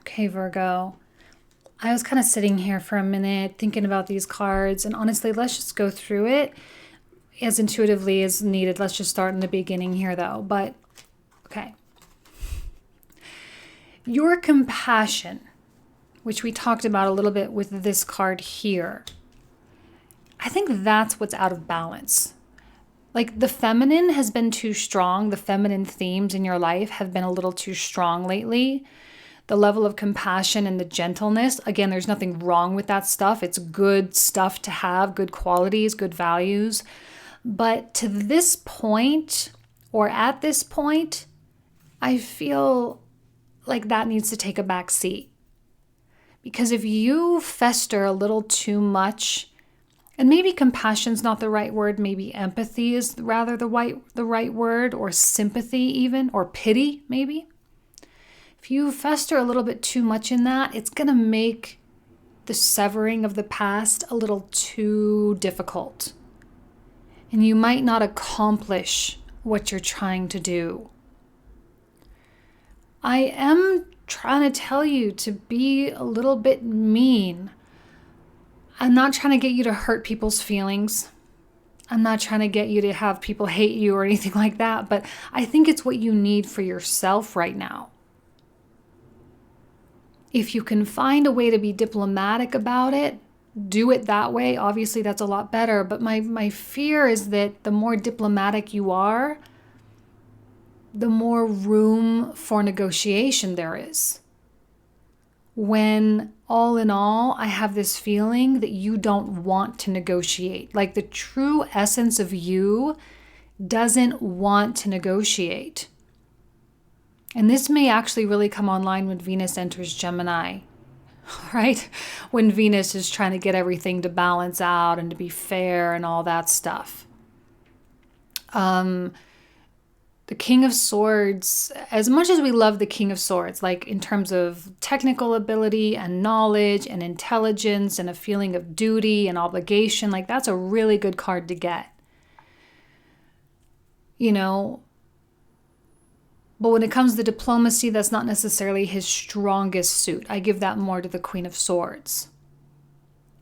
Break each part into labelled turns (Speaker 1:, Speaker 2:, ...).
Speaker 1: Okay, Virgo. I was kind of sitting here for a minute thinking about these cards, and honestly, let's just go through it as intuitively as needed. Let's just start in the beginning here, though. But, okay. Your compassion, which we talked about a little bit with this card here, I think that's what's out of balance. Like the feminine has been too strong. The feminine themes in your life have been a little too strong lately. The level of compassion and the gentleness, again, there's nothing wrong with that stuff. It's good stuff to have, good qualities, good values. But to this point, or at this point, I feel like that needs to take a back seat. Because if you fester a little too much, and maybe compassion's not the right word, maybe empathy is rather the right word, or sympathy even, or pity maybe. If you fester a little bit too much in that, it's going to make the severing of the past a little too difficult. And you might not accomplish what you're trying to do. I am trying to tell you to be a little bit mean. I'm not trying to get you to hurt people's feelings. I'm not trying to get you to have people hate you or anything like that, but I think it's what you need for yourself right now. If you can find a way to be diplomatic about it, do it that way. Obviously, that's a lot better. But my fear is that the more diplomatic you are, the more room for negotiation there is. When all in all, I have this feeling that you don't want to negotiate. Like the true essence of you doesn't want to negotiate. And this may actually really come online when Venus enters Gemini, right? When Venus is trying to get everything to balance out and to be fair and all that stuff. The King of Swords, as much as we love the King of Swords, like in terms of technical ability and knowledge and intelligence and a feeling of duty and obligation, like that's a really good card to get. You know, but when it comes to diplomacy, that's not necessarily his strongest suit. I give that more to the Queen of Swords.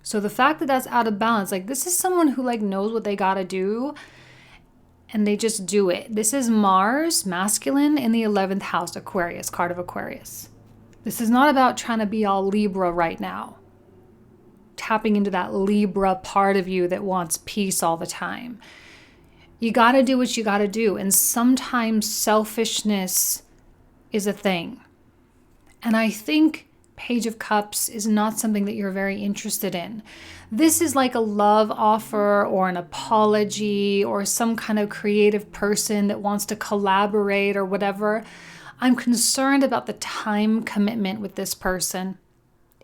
Speaker 1: So the fact that that's out of balance, like this is someone who like knows what they gotta do and they just do it. This is Mars, masculine, in the 11th house, Aquarius, card of Aquarius. This is not about trying to be all Libra right now. Tapping into that Libra part of you that wants peace all the time. You got to do what you got to do. And sometimes selfishness is a thing. And I think Page of Cups is not something that you're very interested in. This is like a love offer or an apology or some kind of creative person that wants to collaborate or whatever. I'm concerned about the time commitment with this person.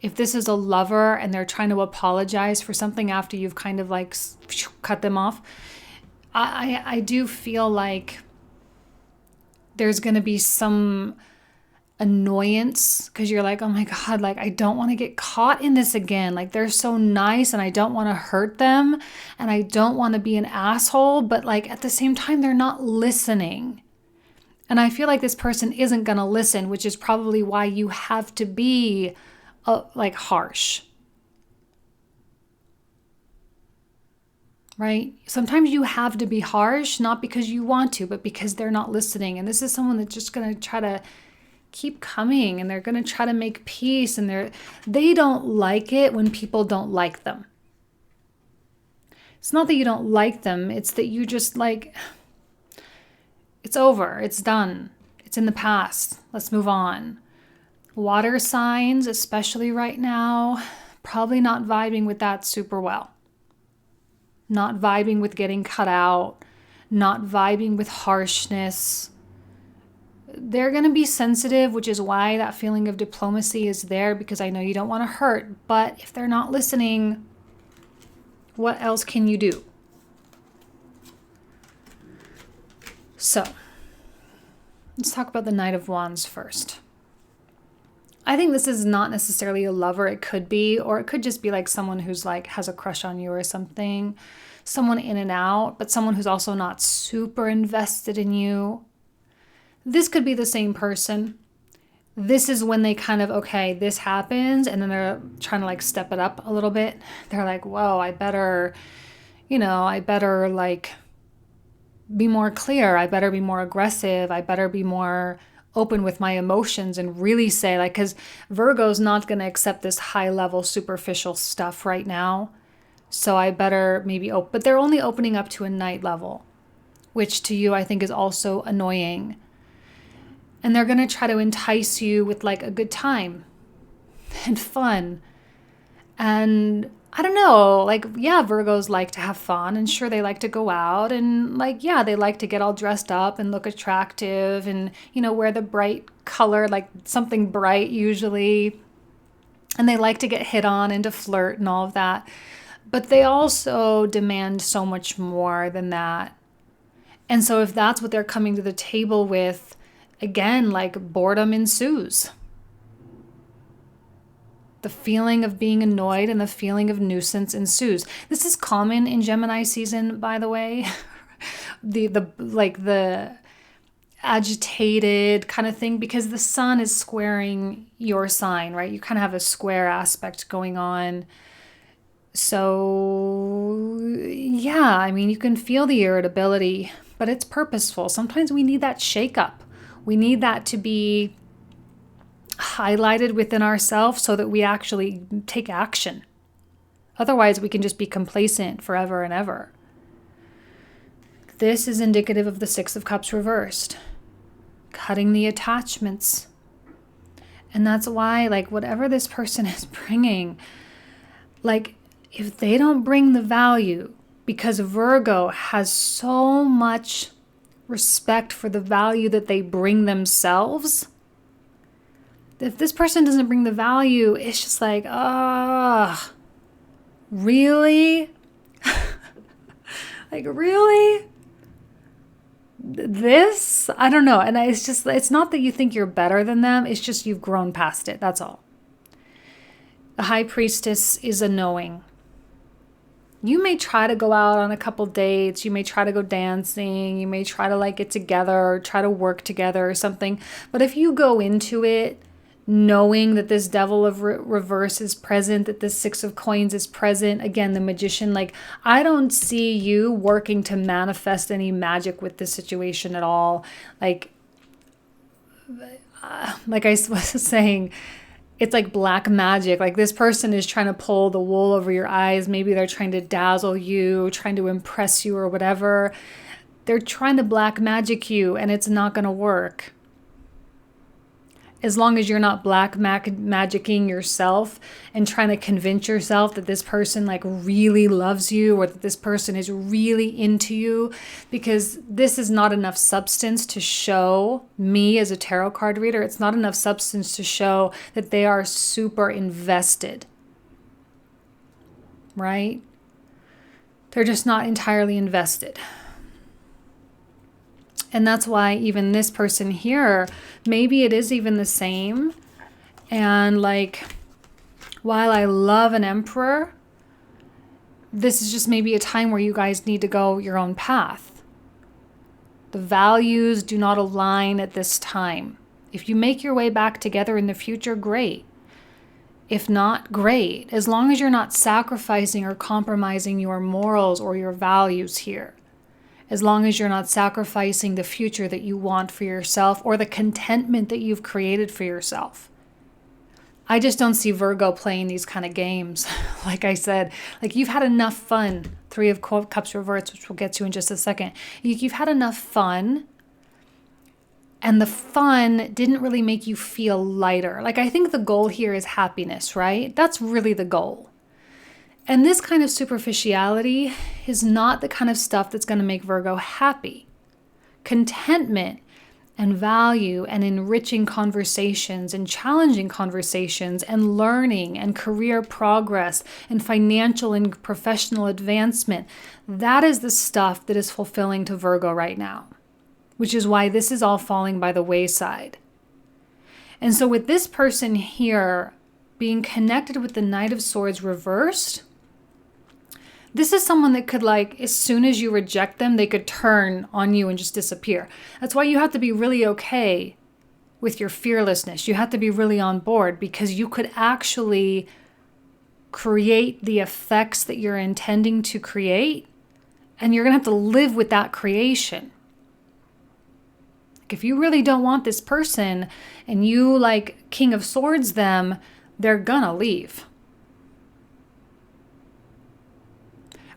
Speaker 1: If this is a lover and they're trying to apologize for something after you've kind of like cut them off, I do feel like there's going to be some annoyance because you're like, oh my God, like I don't want to get caught in this again. Like they're so nice and I don't want to hurt them and I don't want to be an asshole, but like at the same time, they're not listening. And I feel like this person isn't going to listen, which is probably why you have to be like harsh. Right? Sometimes you have to be harsh, not because you want to, but because they're not listening. And this is someone that's just going to try to keep coming and they're going to try to make peace. And they don't like it when people don't like them. It's not that you don't like them. It's that you just like, it's over. It's done. It's in the past. Let's move on. Water signs, especially right now, probably not vibing with that super well. Not vibing with getting cut out, not vibing with harshness. They're going to be sensitive, which is why that feeling of diplomacy is there, because I know you don't want to hurt. But if they're not listening, what else can you do? So, let's talk about the Knight of Wands first. I think this is not necessarily a lover. It could be, or it could just be like someone who's like has a crush on you or something. Someone in and out, but someone who's also not super invested in you. This could be the same person. this is when they kind of, okay, this happens, and then they're trying to like step it up a little bit. They're like, whoa, I better like be more clear. I better be more aggressive. I better be more open with my emotions and really say, like, because Virgo's not going to accept this high level superficial stuff right now. So I better maybe open, but they're only opening up to a night level, which to you I think is also annoying. And they're going to try to entice you with like a good time and fun. And I don't know, like, yeah, Virgos like to have fun, and sure, they like to go out, and like, yeah, they like to get all dressed up and look attractive and, wear the bright color, like something bright usually. And they like to get hit on and to flirt and all of that. But they also demand so much more than that. And so if that's what they're coming to the table with, again, like, boredom ensues. The feeling of being annoyed and the feeling of nuisance ensues. This is common in Gemini season, by the way. the agitated kind of thing, because the sun is squaring your sign, right? You kind of have a square aspect going on. So yeah, I mean, you can feel the irritability, but it's purposeful. Sometimes we need that shakeup. We need that to be highlighted within ourselves so that we actually take action. Otherwise, we can just be complacent forever and ever. This is indicative of the Six of Cups reversed. Cutting the attachments. And that's why, like, whatever this person is bringing, like, if they don't bring the value, because Virgo has so much respect for the value that they bring themselves, if this person doesn't bring the value, it's just like, really? Like, really? This? I don't know. And it's not that you think you're better than them. It's just you've grown past it. That's all. The High Priestess is a knowing. You may try to go out on a couple dates. You may try to go dancing. You may try to like get together or try to work together or something. But if you go into it knowing that this Devil of Reverse is present, that this Six of Coins is present, again, the Magician, like, I don't see you working to manifest any magic with this situation at all. Like I was saying, it's like black magic. Like, this person is trying to pull the wool over your eyes. Maybe they're trying to dazzle you, trying to impress you or whatever. They're trying to black magic you, and it's not going to work. As long as you're not black magicking yourself and trying to convince yourself that this person like really loves you or that this person is really into you, because this is not enough substance to show me as a tarot card reader. It's not enough substance to show that they are super invested, right? They're just not entirely invested. And that's why even this person here, maybe it is even the same. And like, while I love an Emperor, this is just maybe a time where you guys need to go your own path. The values do not align at this time. If you make your way back together in the future, great. If not, great. As long as you're not sacrificing or compromising your morals or your values here. As long as you're not sacrificing the future that you want for yourself or the contentment that you've created for yourself. I just don't see Virgo playing these kind of games. Like I said, like, you've had enough fun. Three of Cups reversed, which we'll get to in just a second. You've had enough fun, and the fun didn't really make you feel lighter. Like, I think the goal here is happiness, right? That's really the goal. And this kind of superficiality is not the kind of stuff that's going to make Virgo happy. Contentment and value and enriching conversations and challenging conversations and learning and career progress and financial and professional advancement, that is the stuff that is fulfilling to Virgo right now, which is why this is all falling by the wayside. And so with this person here being connected with the Knight of Swords reversed, this is someone that could, like, as soon as you reject them, they could turn on you and just disappear. That's why you have to be really okay with your fearlessness. You have to be really on board, because you could actually create the effects that you're intending to create, and you're going to have to live with that creation. Like if you really don't want this person and you like King of Swords them, they're gonna leave.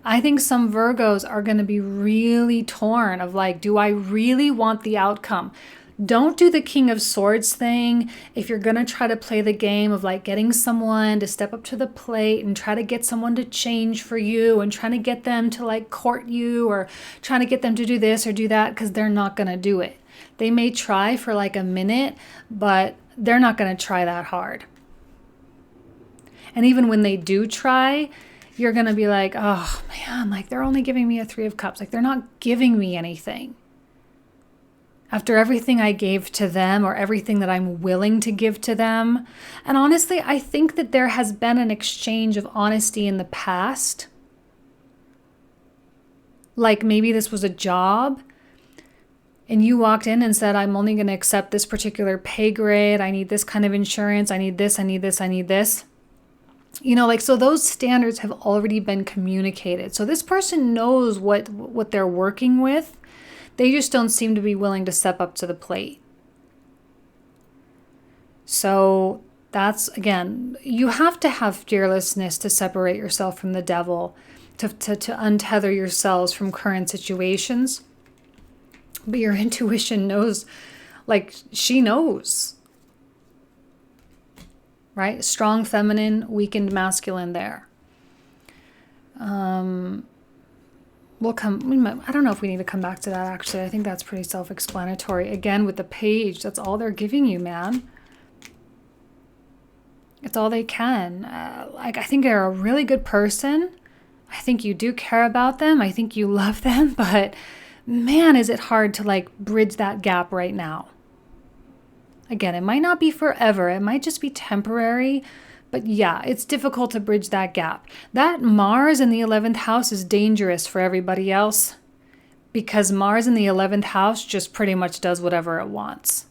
Speaker 1: I think some Virgos are going to be really torn of like, do I really want the outcome? Don't do the King of Swords thing if you're going to try to play the game of like getting someone to step up to the plate and try to get someone to change for you and trying to get them to like court you or trying to get them to do this or do that, because they're not going to do it. They may try for like a minute, but they're not going to try that hard. And even when they do try, you're going to be like, oh man, like they're only giving me a 3 of Cups. Like they're not giving me anything. After everything I gave to them or everything that I'm willing to give to them. And honestly, I think that there has been an exchange of honesty in the past. Like maybe this was a job and you walked in and said, I'm only going to accept this particular pay grade. I need this kind of insurance. I need this, I need this, I need this. You know, like, so those standards have already been communicated. So this person knows what they're working with. They just don't seem to be willing to step up to the plate. So that's, again, you have to have fearlessness to separate yourself from the devil, to untether yourselves from current situations. But your intuition knows, like she knows, right? Strong feminine, weakened masculine there. I don't know if we need to come back to that, actually. I think that's pretty self-explanatory. Again, with the page, that's all they're giving you, man. It's all they can. Like, I think they're a really good person. I think you do care about them. I think you love them. But, man, is it hard to, like, bridge that gap right now. Again, it might not be forever. It might just be temporary. But yeah, it's difficult to bridge that gap. That Mars in the 11th house is dangerous for everybody else, because Mars in the 11th house just pretty much does whatever it wants.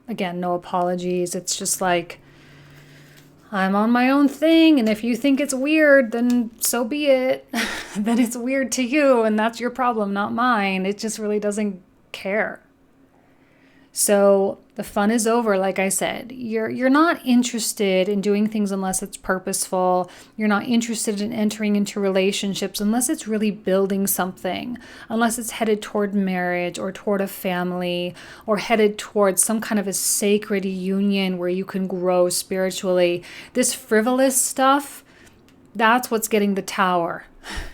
Speaker 1: Again, no apologies. It's just like, I'm on my own thing, and if you think it's weird, then so be it. Then it's weird to you, and that's your problem, not mine. It just really doesn't care. So the fun is over, like I said. You're not interested in doing things unless it's purposeful. You're not interested in entering into relationships unless it's really building something, unless it's headed toward marriage or toward a family or headed towards some kind of a sacred union where you can grow spiritually. This frivolous stuff, that's what's getting the Tower.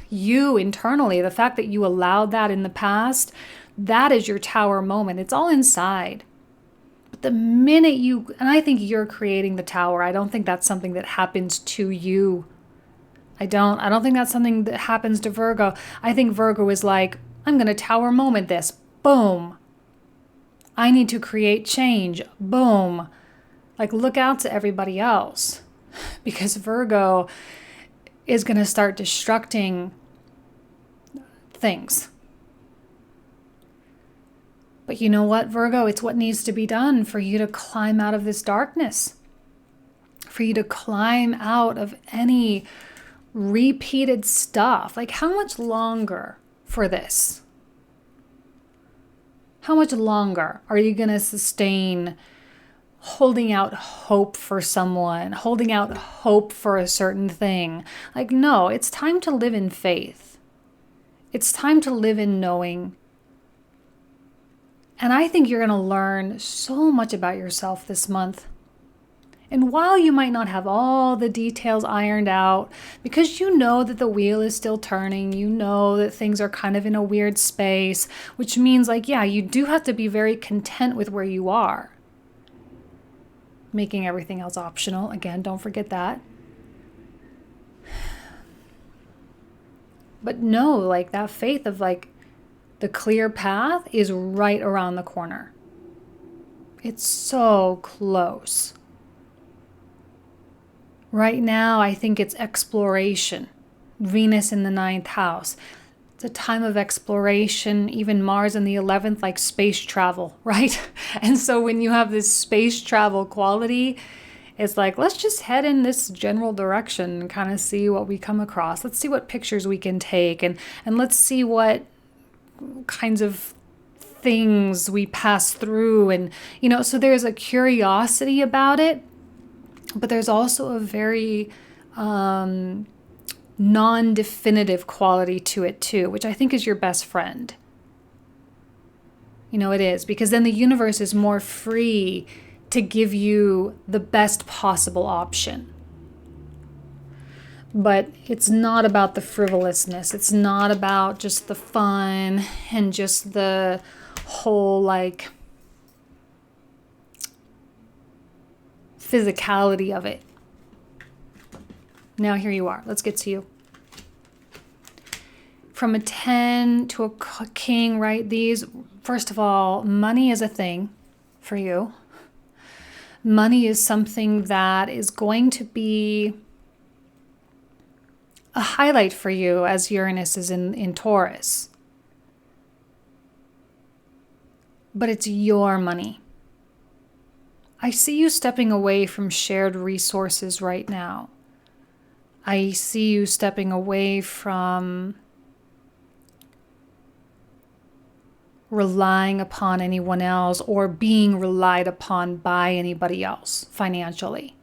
Speaker 1: You internally, the fact that you allowed that in the past, that is your Tower moment. It's all inside. But the minute and I think you're creating the Tower. I don't think that's something that happens to you. I don't think that's something that happens to Virgo. I think Virgo is like, I'm going to Tower moment this. Boom. I need to create change. Boom. Like, look out to everybody else. Because Virgo is going to start destructing things. But you know what, Virgo? It's what needs to be done for you to climb out of this darkness. For you to climb out of any repeated stuff. Like, how much longer for this? How much longer are you going to sustain holding out hope for someone, holding out hope for a certain thing? Like, no, it's time to live in faith. It's time to live in knowing. And I think you're going to learn so much about yourself this month. And while you might not have all the details ironed out, because you know that the wheel is still turning, you know that things are kind of in a weird space, which means, like, yeah, you do have to be very content with where you are. Making everything else optional. Again, don't forget that. But no, like, that faith of, like, the clear path is right around the corner. It's so close. Right now, I think it's exploration. Venus in the 9th house. It's a time of exploration, even Mars in the 11th, like space travel, right? And so when you have this space travel quality, it's like, let's just head in this general direction and kind of see what we come across. Let's see what pictures we can take, and let's see what kinds of things we pass through. And, so there's a curiosity about it, but there's also a very non-definitive quality to it too, which I think is your best friend. It is, because then the universe is more free to give you the best possible option. But it's not about the frivolousness. It's not about just the fun and just the whole like physicality of it. Now here you are. Let's get to you. From a 10 to a king, right? These, first of all, money is a thing for you. Money is something that is going to be a highlight for you as Uranus is in Taurus. But it's your money. I see you stepping away from shared resources right now. I see you stepping away from relying upon anyone else or being relied upon by anybody else financially.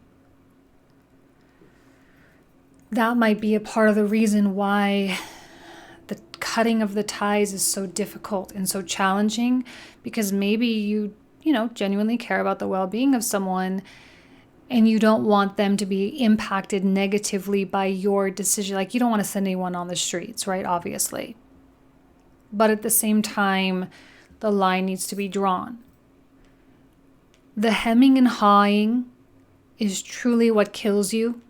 Speaker 1: That might be a part of the reason why the cutting of the ties is so difficult and so challenging, because maybe you genuinely care about the well-being of someone and you don't want them to be impacted negatively by your decision. Like, you don't want to send anyone on the streets, right? Obviously. But at the same time, the line needs to be drawn. The hemming and hawing is truly what kills you.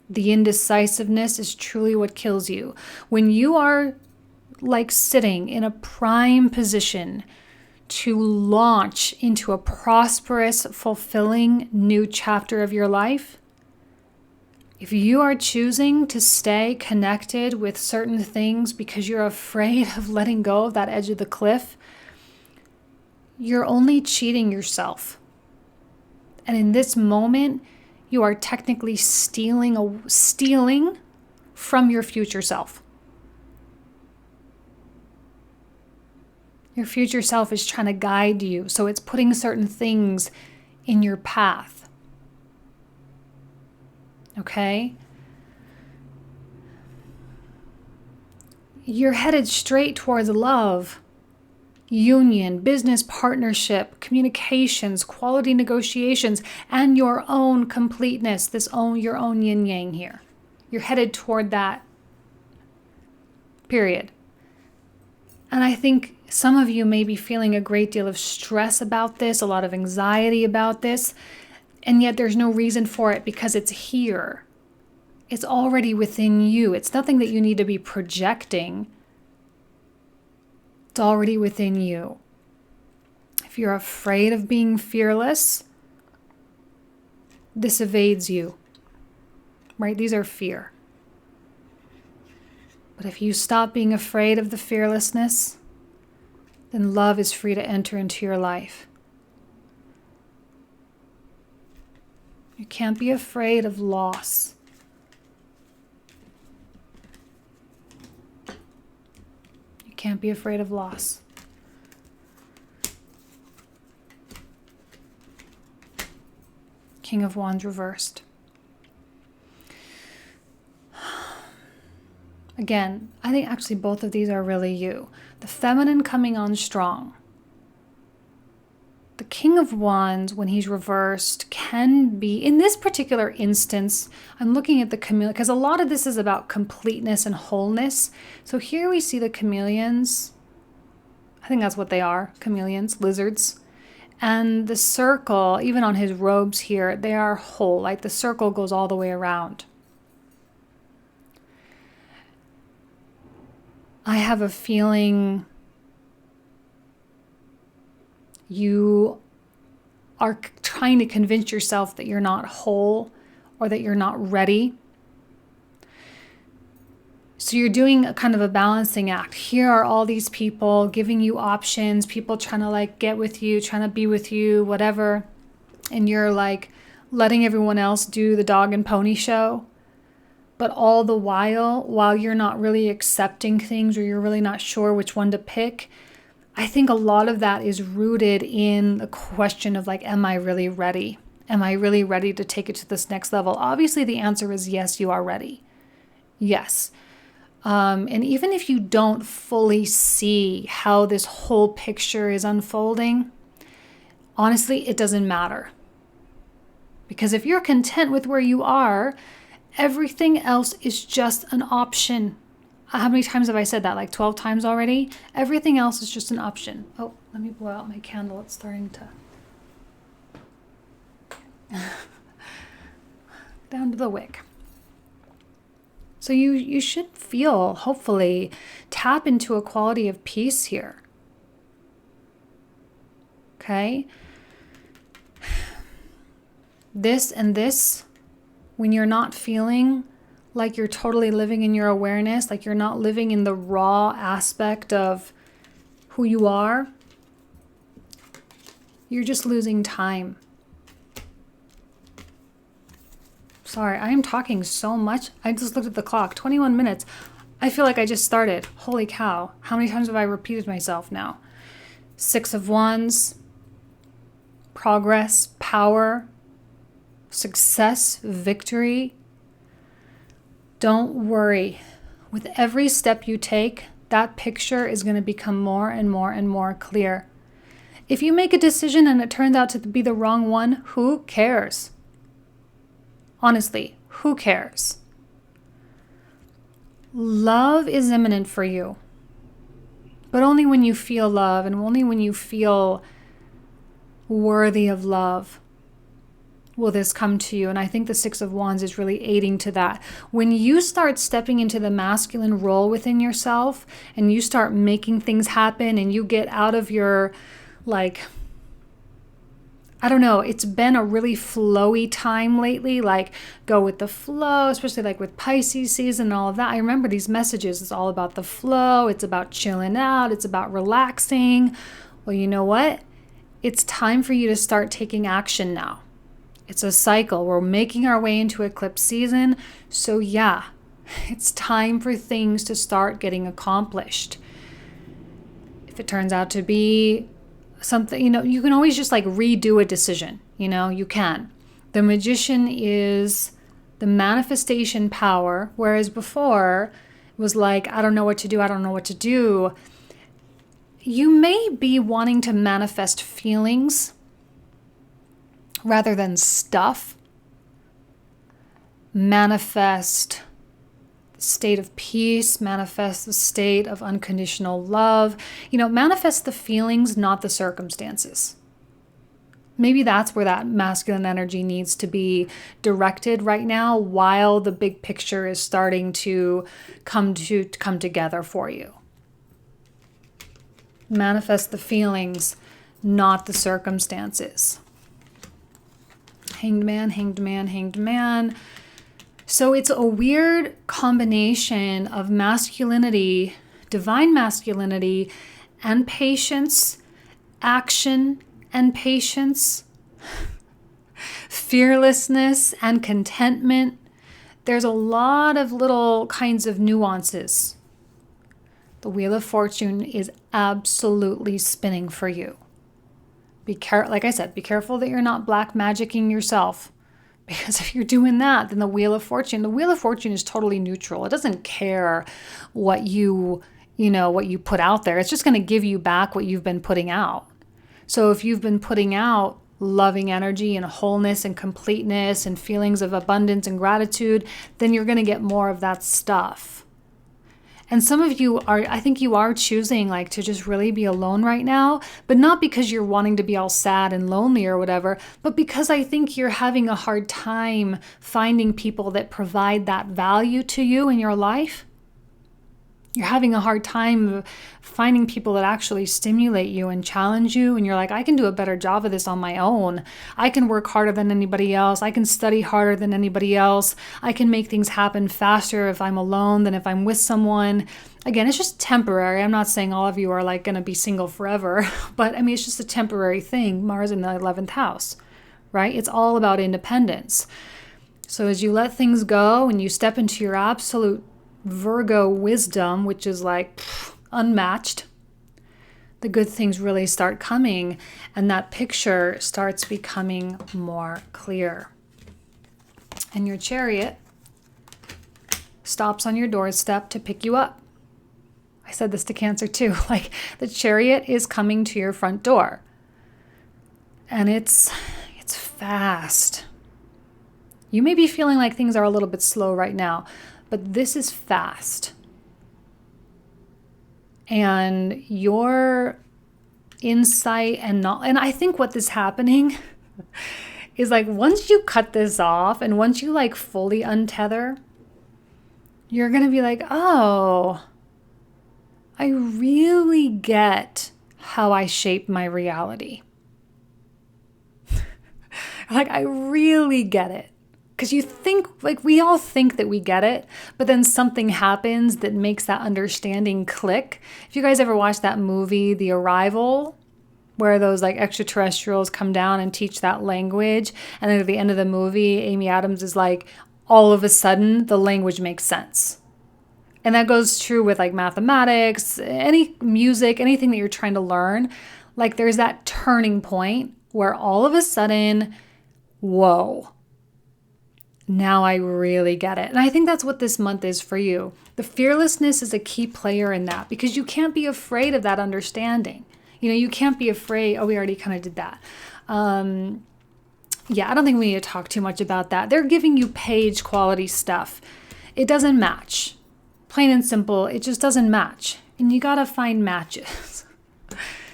Speaker 1: The indecisiveness is truly what kills you. When you are like sitting in a prime position to launch into a prosperous, fulfilling new chapter of your life, if you are choosing to stay connected with certain things because you're afraid of letting go of that edge of the cliff, you're only cheating yourself. And in this moment, you are technically stealing from your future self. Your future self is trying to guide you, so it's putting certain things in your path. Okay? You're headed straight towards love, union, business partnership, communications, quality negotiations, and your own completeness, your own yin yang here. You're headed toward that. Period. And I think some of you may be feeling a great deal of stress about this, a lot of anxiety about this, and yet there's no reason for it because it's here. It's already within you. It's nothing that you need to be projecting. It's already within you. If you're afraid of being fearless, this evades you, right? These are fear. But if you stop being afraid of the fearlessness, then love is free to enter into your life. You can't be afraid of loss. You can't be afraid of loss. King of Wands reversed. Again, I think actually both of these are really you. The feminine coming on strong. The King of Wands, when he's reversed, can be, in this particular instance, I'm looking at the chameleon, because a lot of this is about completeness and wholeness. So here we see the chameleons. I think that's what they are, chameleons, lizards. And the circle, even on his robes here, they are whole, like the circle goes all the way around. I have a feeling you are trying to convince yourself that you're not whole or that you're not ready. So you're doing a kind of a balancing act. Here are all these people giving you options, people trying to like get with you, trying to be with you, whatever. And you're like letting everyone else do the dog and pony show. But all the while you're not really accepting things or you're really not sure which one to pick, I think a lot of that is rooted in the question of like, am I really ready? Am I really ready to take it to this next level? Obviously, the answer is yes, you are ready. Yes. And even if you don't fully see how this whole picture is unfolding, honestly, it doesn't matter. Because if you're content with where you are, everything else is just an option. How many times have I said that? Like 12 times already? Everything else is just an option. Oh, let me blow out my candle. It's starting to... down to the wick. So you should feel, hopefully, tap into a quality of peace here. Okay? This and this, when you're not feeling like you're totally living in your awareness, like you're not living in the raw aspect of who you are, you're just losing time. Sorry, I am talking so much. I just looked at the clock, 21 minutes. I feel like I just started. Holy cow. How many times have I repeated myself now? 6 of Wands, progress, power, success, victory. Don't worry. With every step you take, that picture is going to become more and more and more clear. If you make a decision and it turns out to be the wrong one, who cares? Honestly, who cares? Love is imminent for you. But only when you feel love and only when you feel worthy of love will this come to you. And I think the 6 of Wands is really aiding to that. When you start stepping into the masculine role within yourself and you start making things happen and you get out of your, like, I don't know, it's been a really flowy time lately, like go with the flow, especially like with Pisces season and all of that. I remember these messages, it's all about the flow, it's about chilling out, it's about relaxing. Well, you know what? It's time for you to start taking action now. It's a cycle. We're making our way into eclipse season. So yeah, it's time for things to start getting accomplished. If it turns out to be something, you can always just like redo a decision, you can. The Magician is the manifestation power, whereas before it was like, I don't know what to do. You may be wanting to manifest feelings rather than stuff. Manifest the state of peace, manifest the state of unconditional love. Manifest the feelings, not the circumstances. Maybe that's where that masculine energy needs to be directed right now while the big picture is starting to come together for you. Manifest the feelings, not the circumstances. Hanged man, hanged man, hanged man. So it's a weird combination of masculinity, divine masculinity, and patience, action and patience, fearlessness and contentment. There's a lot of little kinds of nuances. The Wheel of Fortune is absolutely spinning for you. Like I said, be careful that you're not black magicking yourself. Because if you're doing that, then the Wheel of Fortune is totally neutral. It doesn't care what you put out there. It's just going to give you back what you've been putting out. So if you've been putting out loving energy and wholeness and completeness and feelings of abundance and gratitude, then you're going to get more of that stuff. And some of you I think you are choosing like to just really be alone right now, but not because you're wanting to be all sad and lonely or whatever, but because I think you're having a hard time finding people that provide that value to you in your life. You're having a hard time finding people that actually stimulate you and challenge you. And you're like, I can do a better job of this on my own. I can work harder than anybody else. I can study harder than anybody else. I can make things happen faster if I'm alone than if I'm with someone. Again, it's just temporary. I'm not saying all of you are like going to be single forever, but I mean, it's just a temporary thing. Mars in the 11th house, right? It's all about independence. So as you let things go and you step into your absolute Virgo wisdom, which is like unmatched, the good things really start coming, and that picture starts becoming more clear. And your chariot stops on your doorstep to pick you up. I said this to Cancer too. Like, the chariot is coming to your front door. And it's fast. You may be feeling like things are a little bit slow right now, but this is fast. And your insight and I think what is happening is like, once you cut this off and once you like fully untether, you're going to be like, oh, I really get how I shape my reality. Like, I really get it. Because you think, like, we all think that we get it, but then something happens that makes that understanding click. If you guys ever watched that movie, The Arrival, where those like extraterrestrials come down and teach that language, and then at the end of the movie, Amy Adams is like, all of a sudden, the language makes sense. And that goes true with like mathematics, any music, anything that you're trying to learn. Like, there's that turning point where all of a sudden, whoa. Now I really get it. And I think that's what this month is for you. The fearlessness is a key player in that, because you can't be afraid of that understanding. You know, you can't be afraid. Oh, we already kind of did that. Yeah, I don't think we need to talk too much about that. They're giving you page quality stuff. It doesn't match. Plain and simple, it just doesn't match. And you got to find matches.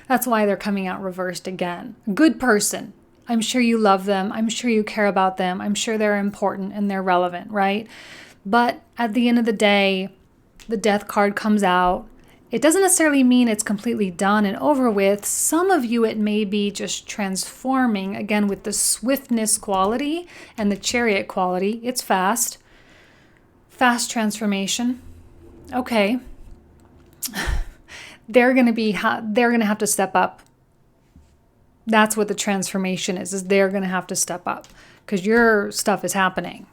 Speaker 1: That's why they're coming out reversed again. Good person. I'm sure you love them. I'm sure you care about them. I'm sure they're important and they're relevant, right? But at the end of the day, the death card comes out. It doesn't necessarily mean it's completely done and over with. Some of you, it may be just transforming, again, with the swiftness quality and the chariot quality. It's fast. Fast transformation. Okay. They're going to have to step up. That's what the transformation is they're going to have to step up, because your stuff is happening.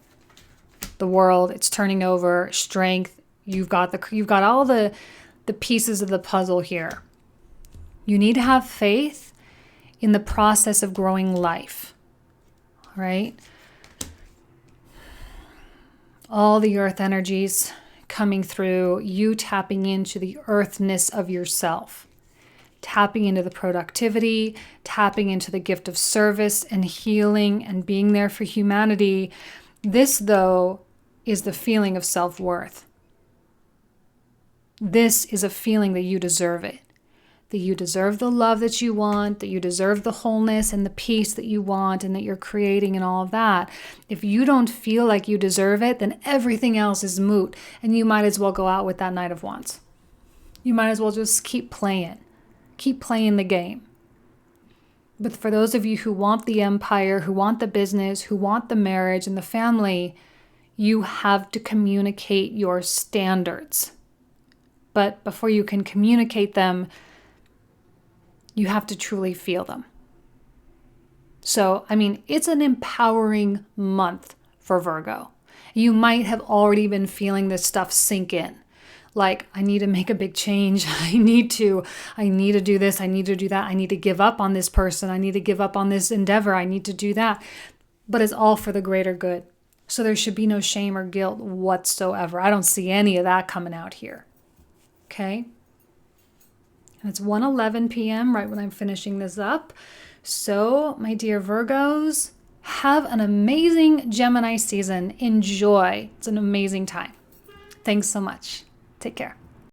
Speaker 1: The world, it's turning over, strength. You've got all the pieces of the puzzle here. You need to have faith in the process of growing life. All right? All the earth energies coming through, you tapping into the earthness of yourself. Tapping into the productivity, tapping into the gift of service and healing and being there for humanity. This, though, is the feeling of self-worth. This is a feeling that you deserve it. That you deserve the love that you want, that you deserve the wholeness and the peace that you want and that you're creating and all of that. If you don't feel like you deserve it, then everything else is moot, and you might as well go out with that Knight of Wands. You might as well just keep playing. Keep playing the game. But for those of you who want the empire, who want the business, who want the marriage and the family, you have to communicate your standards. But before you can communicate them, you have to truly feel them. So, I mean, it's an empowering month for Virgo. You might have already been feeling this stuff sink in. Like, I need to make a big change. I need to do this. I need to do that. I need to give up on this person. I need to give up on this endeavor. I need to do that. But it's all for the greater good. So there should be no shame or guilt whatsoever. I don't see any of that coming out here. Okay? And it's 1:11 p.m. right when I'm finishing this up. So, my dear Virgos, have an amazing Gemini season. Enjoy. It's an amazing time. Thanks so much. Take care.